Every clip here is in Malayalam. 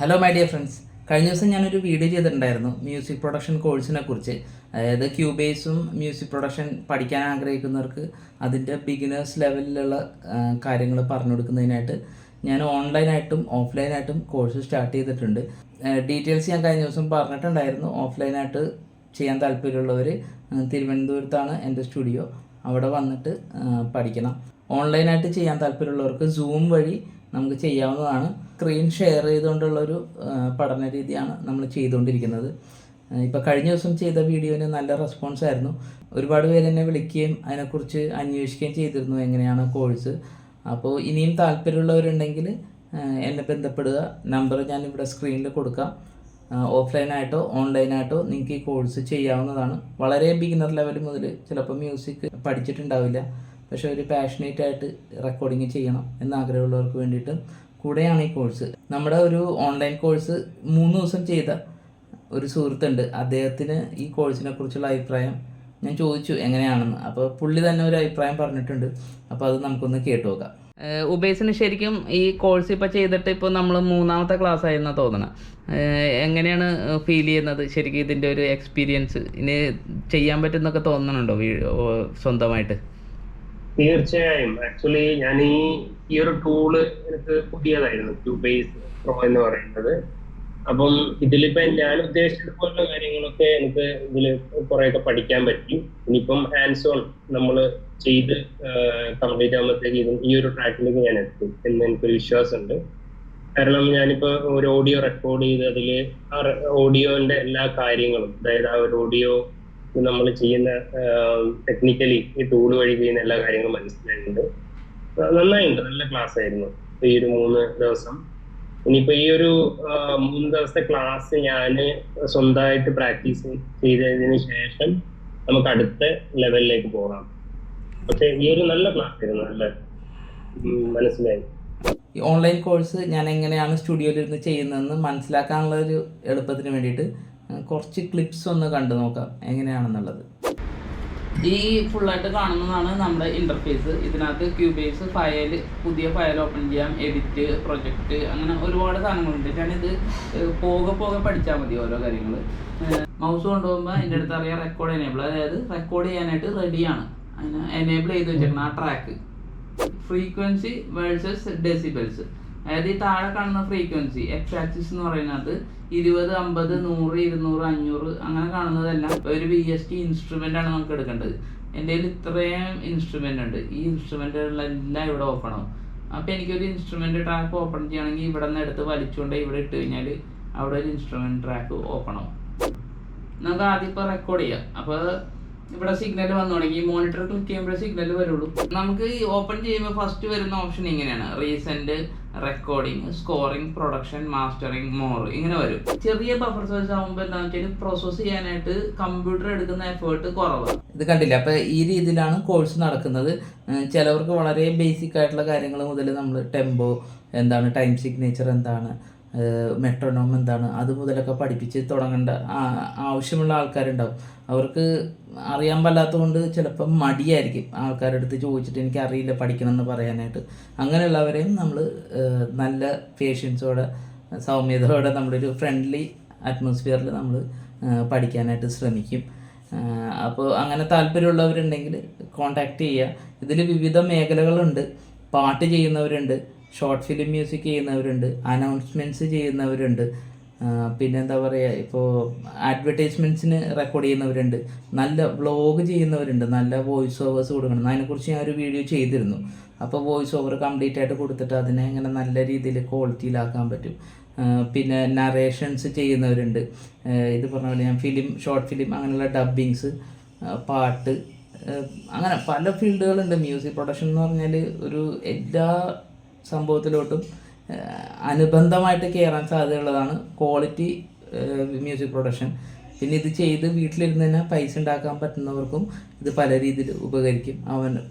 ഹലോ മൈ ഡിയർ ഫ്രണ്ട്സ്, കഴിഞ്ഞ ദിവസം ഞാനൊരു വീഡിയോ ചെയ്തിട്ടുണ്ടായിരുന്നു മ്യൂസിക് പ്രൊഡക്ഷൻ കോഴ്സിനെ കുറിച്ച്. അതായത് ക്യൂബേസും മ്യൂസിക് പ്രൊഡക്ഷൻ പഠിക്കാൻ ആഗ്രഹിക്കുന്നവർക്ക് അതിൻ്റെ ബിഗിനേഴ്സ് ലെവലിലുള്ള കാര്യങ്ങൾ പറഞ്ഞു കൊടുക്കുന്നതിനായിട്ട് ഞാൻ ഓൺലൈനായിട്ടും ഓഫ്ലൈനായിട്ടും കോഴ്സ് സ്റ്റാർട്ട് ചെയ്തിട്ടുണ്ട്. ഡീറ്റെയിൽസ് ഞാൻ കഴിഞ്ഞ ദിവസം പറഞ്ഞിട്ടുണ്ടായിരുന്നു. ഓഫ്ലൈനായിട്ട് ചെയ്യാൻ താല്പര്യമുള്ളവർ തിരുവനന്തപുരത്താണ് എൻ്റെ സ്റ്റുഡിയോ, അവിടെ വന്നിട്ട് പഠിക്കണം. ഓൺലൈനായിട്ട് ചെയ്യാൻ താല്പര്യമുള്ളവർക്ക് സൂം വഴി നമുക്ക് ചെയ്യാവുന്നതാണ്. സ്ക്രീൻ ഷെയർ ചെയ്തുകൊണ്ടുള്ളൊരു പഠന രീതിയാണ് നമ്മൾ ചെയ്തുകൊണ്ടിരിക്കുന്നത്. ഇപ്പോൾ കഴിഞ്ഞ ദിവസം ചെയ്ത വീഡിയോന് നല്ല റെസ്പോൺസ് ആയിരുന്നു. ഒരുപാട് പേര് എന്നെ വിളിക്കുകയും അതിനെക്കുറിച്ച് അന്വേഷിക്കുകയും ചെയ്തിരുന്നു, എങ്ങനെയാണ് കോഴ്സ്. അപ്പോൾ ഇനിയും താല്പര്യമുള്ളവരുണ്ടെങ്കിൽ എന്നെ ബന്ധപ്പെടുക. നമ്പർ ഞാനിവിടെ സ്ക്രീനിൽ കൊടുക്കാം. ഓഫ്ലൈനായിട്ടോ ഓൺലൈനായിട്ടോ നിങ്ങൾക്ക് ഈ കോഴ്സ് ചെയ്യാവുന്നതാണ്. വളരെ ബിഗിനർ ലെവൽ മുതൽ, ചിലപ്പോൾ മ്യൂസിക് പഠിച്ചിട്ടുണ്ടാവില്ല, പക്ഷേ ഒരു പാഷനേറ്റ് ആയിട്ട് റെക്കോർഡിങ് ചെയ്യണം എന്നാഗ്രഹമുള്ളവർക്ക് വേണ്ടിയിട്ട് കൂടെയാണ് ഈ കോഴ്സ്. നമ്മുടെ ഒരു ഓൺലൈൻ കോഴ്സ് 3 ദിവസം ചെയ്ത ഒരു സുഹൃത്തുണ്ട്. അദ്ദേഹത്തിന് ഈ കോഴ്സിനെ കുറിച്ചുള്ള അഭിപ്രായം ഞാൻ ചോദിച്ചു എങ്ങനെയാണെന്ന്. അപ്പോൾ പുള്ളി തന്നെ ഒരു അഭിപ്രായം പറഞ്ഞിട്ടുണ്ട്. അപ്പോൾ അത് നമുക്കൊന്ന് കേട്ടു നോക്കാം. ഉബേസിന് ശരിക്കും ഈ കോഴ്സ് ഇപ്പോൾ ചെയ്തിട്ട് ഇപ്പോൾ നമ്മൾ 3ാമത്തെ ക്ലാസ് ആയെന്നാണ് തോന്നണം. എങ്ങനെയാണ് ഫീൽ ചെയ്യുന്നത് ശരിക്കും ഇതിൻ്റെ ഒരു എക്സ്പീരിയൻസ്? ഇനി ചെയ്യാൻ പറ്റുന്നൊക്കെ തോന്നണുണ്ടോ സ്വന്തമായിട്ട്? തീർച്ചയായും. ആക്ച്വലി ഞാൻ ഈ ഒരു ടൂള് എനിക്ക് പുതിയതായിരുന്നു, ക്യൂബേസ് പ്രോ എന്ന് പറയുന്നത്. അപ്പം ഇതിലിപ്പോ ഞാൻ ഉദ്ദേശിച്ചതുപോലുള്ള കാര്യങ്ങളൊക്കെ എനിക്ക് ഇതിൽ കുറെയൊക്കെ പഠിക്കാൻ പറ്റി. ഇനിയിപ്പം ഹാൻഡ്സ് ഓൺ നമ്മൾ ചെയ്ത് കംപ്ലീറ്റ് ആകുമ്പോഴത്തേക്ക് ഈ ഒരു ട്രാക്കിലേക്ക് ഞാൻ എത്തും എന്ന് എനിക്കൊരു വിശ്വാസമുണ്ട്. കാരണം ഞാനിപ്പോ ഒരു ഓഡിയോ റെക്കോർഡ് ചെയ്ത് അതിൽ ആ ഓഡിയോന്റെ എല്ലാ കാര്യങ്ങളും, അതായത് ആ ഒരു ഓഡിയോ നമ്മൾ ചെയ്യുന്ന ടെക്നിക്കലി ഈ ടൂൾ വഴി ചെയ്യുന്ന എല്ലാ കാര്യങ്ങളും മനസ്സിലായിട്ടുണ്ട്. നന്നായിട്ടുണ്ട്. നല്ല ക്ലാസ് ആയിരുന്നു ഈ ഒരു 3 ദിവസം. ഇനിയിപ്പോ ഈ ഒരു 3 ദിവസത്തെ ക്ലാസ് ഞാൻ സ്വന്തമായിട്ട് പ്രാക്ടീസ് ചെയ്തതിന് ശേഷം നമുക്ക് അടുത്ത ലെവലിലേക്ക് പോകാം. പക്ഷെ ഈ ഒരു നല്ല ക്ലാസ് ആയിരുന്നു, നല്ല മനസ്സിലായി. ഈ ഓൺലൈൻ കോഴ്സ് ഞാൻ എങ്ങനെയാണ് സ്റ്റുഡിയോയിലിരുന്ന് ചെയ്യുന്നതെന്ന് മനസ്സിലാക്കാനുള്ള ഒരു എളുപ്പത്തിന് വേണ്ടിയിട്ട് കുറച്ച് ക്ലിപ്സ് ഒന്ന് കണ്ടു നോക്കാം എങ്ങനെയാണെന്നുള്ളത്. ഈ ഫുള്ളായിട്ട് കാണുന്നതാണ് നമ്മുടെ ഇൻ്റർഫേസ്. ഇതിനകത്ത് ക്യൂബേസ് ഫയൽ, പുതിയ ഫയൽ ഓപ്പൺ ചെയ്യാം, എഡിറ്റ്, പ്രൊജക്റ്റ്, അങ്ങനെ ഒരുപാട് സാധനങ്ങളുണ്ട്. ഞാനിത് പോകെ പഠിച്ചാൽ മതി ഓരോ കാര്യങ്ങൾ. മൗസ് കൊണ്ടുപോകുമ്പോൾ അതിൻ്റെ അടുത്ത് അറിയാം റെക്കോർഡ് എനേബിൾ, അതായത് റെക്കോർഡ് ചെയ്യാനായിട്ട് റെഡിയാണ്. അതിന് എനേബിൾ ചെയ്ത് വെച്ചിരിക്കണം ആ ട്രാക്ക്. ഫ്രീക്വൻസി വേഴ്സസ് ഡെസിബിൾസ്, അതായത് ഈ താഴെ കാണുന്ന ഫ്രീക്വൻസി എക്സ് ആക്സിസ് എന്ന് പറയുന്നത് 20, 50, 100, 200, 500 അങ്ങനെ കാണുന്നതെല്ലാം ഒരു VST ഇൻസ്ട്രുമെൻ്റ് ആണ് നമുക്ക് എടുക്കേണ്ടത്. എൻ്റെ കയ്യിൽ ഇത്രയും ഇൻസ്ട്രുമെൻ്റ് ഉണ്ട്. ഈ ഇൻസ്ട്രുമെൻ്റുകളെല്ലാം ഇവിടെ ഓപ്പൺ ആവും. അപ്പോൾ എനിക്കൊരു ഇൻസ്ട്രുമെൻ്റ് ട്രാക്ക് ഓപ്പൺ ചെയ്യുകയാണെങ്കിൽ ഇവിടെ നിന്ന് എടുത്ത് വലിച്ചുകൊണ്ട് ഇവിടെ ഇട്ട് കഴിഞ്ഞാൽ അവിടെ ഒരു ഇൻസ്ട്രുമെൻ്റ് ട്രാക്ക് ഓപ്പൺ ആവും. നമുക്ക് ആദ്യം ഇപ്പോൾ റെക്കോർഡ് ചെയ്യാം. അപ്പോൾ ഇവിടെ സിഗ്നൽ വന്നു തുടങ്ങി. മോണിറ്റർ ക്ലിക്ക് ചെയ്യുമ്പോൾ സിഗ്നൽ വരുള്ളൂ. നമുക്ക് ഈ ഓപ്പൺ ചെയ്യുമ്പോൾ ഫസ്റ്റ് വരുന്ന ഓപ്ഷൻ ഇങ്ങനെയാണ്: recent, recording, scoring, production, mastering, more, ഇങ്ങനെ വരും. ചെറിയ ബഫർ സൈസ് ആകുമ്പോൾ എന്താണെന്ന് വെച്ചാൽ പ്രോസസ് ചെയ്യാനായിട്ട് കമ്പ്യൂട്ടർ എടുക്കുന്ന എഫേർട്ട് കുറവാണ്. ഇത് കണ്ടില്ല. അപ്പോൾ ഈ രീതിയിലാണ് കോഴ്സ് നടക്കുന്നത്. ചിലവർക്ക് വളരെ ബേസിക് ആയിട്ടുള്ള കാര്യങ്ങൾ മുതൽ നമ്മൾ ടെമ്പോ എന്താണ്, ടൈം സിഗ്നേച്ചർ എന്താണ്, മെട്രോണോം എന്താണ്, അത് മുതലൊക്കെ പഠിപ്പിച്ച് തുടങ്ങേണ്ട ആവശ്യമുള്ള ആൾക്കാരുണ്ടാവും. അവർക്ക് അറിയാൻ പാടില്ലാത്തതുകൊണ്ട് ചിലപ്പം മടിയായിരിക്കും ആൾക്കാരുടെ അടുത്ത് ചോദിച്ചിട്ട് എനിക്ക് അറിയില്ല പഠിക്കണം എന്ന് പറയാനായിട്ട്. അങ്ങനെയുള്ളവരെയും നമ്മൾ നല്ല പേഷ്യൻസോടെ, സൗമ്യതയോടെ, നമ്മളൊരു ഫ്രണ്ട്ലി അറ്റ്മോസ്ഫിയറിൽ നമ്മൾ പഠിക്കാനായിട്ട് ശ്രമിക്കും. അപ്പോൾ അങ്ങനെ താല്പര്യമുള്ളവരുണ്ടെങ്കിൽ കോൺടാക്റ്റ് ചെയ്യുക. ഇതിൽ വിവിധ മേഖലകളുണ്ട്. പാട്ട് ചെയ്യുന്നവരുണ്ട്, ഷോർട്ട് ഫിലിം മ്യൂസിക് ചെയ്യുന്നവരുണ്ട്, അനൗൺസ്മെൻറ്റ്സ് ചെയ്യുന്നവരുണ്ട്, പിന്നെന്താ പറയുക, ഇപ്പോൾ അഡ്വർടൈസ്മെൻറ്റ്സിന് റെക്കോർഡ് ചെയ്യുന്നവരുണ്ട്, നല്ല വ്ളോഗ് ചെയ്യുന്നവരുണ്ട്, നല്ല വോയിസ് ഓവേഴ്സ് കൊടുക്കണം. അതിനെക്കുറിച്ച് ഞാൻ ഒരു വീഡിയോ ചെയ്തിരുന്നു. അപ്പോൾ വോയിസ് ഓവർ കംപ്ലീറ്റ് ആയിട്ട് കൊടുത്തിട്ട് അതിനെ എങ്ങനെ നല്ല രീതിയിൽ ക്വാളിറ്റിയിലാക്കാൻ പറ്റും. പിന്നെ നറേഷൻസ് ചെയ്യുന്നവരുണ്ട്. ഇത് പറഞ്ഞ പോലെ ഞാൻ ഷോർട്ട് ഫിലിം, അങ്ങനെയുള്ള ഡബ്ബിങ്സ്, പാട്ട്, അങ്ങനെ പല ഫീൽഡുകളുണ്ട്. മ്യൂസിക് പ്രൊഡക്ഷൻ എന്ന് പറഞ്ഞാൽ ഒരു എല്ലാ സംഭവത്തിലോട്ടും അനുബന്ധമായിട്ട് കയറാൻ സാധ്യതയുള്ളതാണ് ക്വാളിറ്റി മ്യൂസിക് പ്രൊഡക്ഷൻ. പിന്നെ ഇത് ചെയ്ത് വീട്ടിലിരുന്ന് തന്നെ പൈസ ഉണ്ടാക്കാൻ പറ്റുന്നവർക്കും ഇത് പല രീതിയിൽ ഉപകരിക്കും.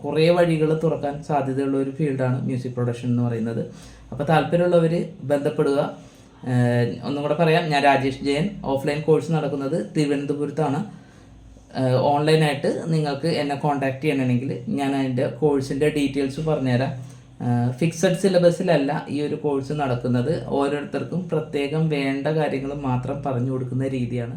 കുറേ വഴികൾ തുറക്കാൻ സാധ്യതയുള്ള ഒരു ഫീൽഡാണ് മ്യൂസിക് പ്രൊഡക്ഷൻ എന്ന് പറയുന്നത്. അപ്പോൾ താല്പര്യമുള്ളവർ ബന്ധപ്പെടുക. ഒന്നും കൂടെ പറയാം, ഞാൻ രാജേഷ് ജയൻ. ഓഫ്ലൈൻ കോഴ്സ് നടക്കുന്നത് തിരുവനന്തപുരത്താണ്. ഓൺലൈനായിട്ട് നിങ്ങൾക്ക് എന്നെ കോൺടാക്റ്റ് ചെയ്യണമെങ്കിൽ ഞാൻ അതിൻ്റെ കോഴ്സിൻ്റെ ഡീറ്റെയിൽസ് പറഞ്ഞുതരാം. ഫിക്സഡ് സിലബസിലല്ല ഈ ഒരു കോഴ്സ് നടക്കുന്നത്. ഓരോരുത്തർക്കും പ്രത്യേകം വേണ്ട കാര്യങ്ങൾ മാത്രം പറഞ്ഞു കൊടുക്കുന്ന രീതിയാണ്.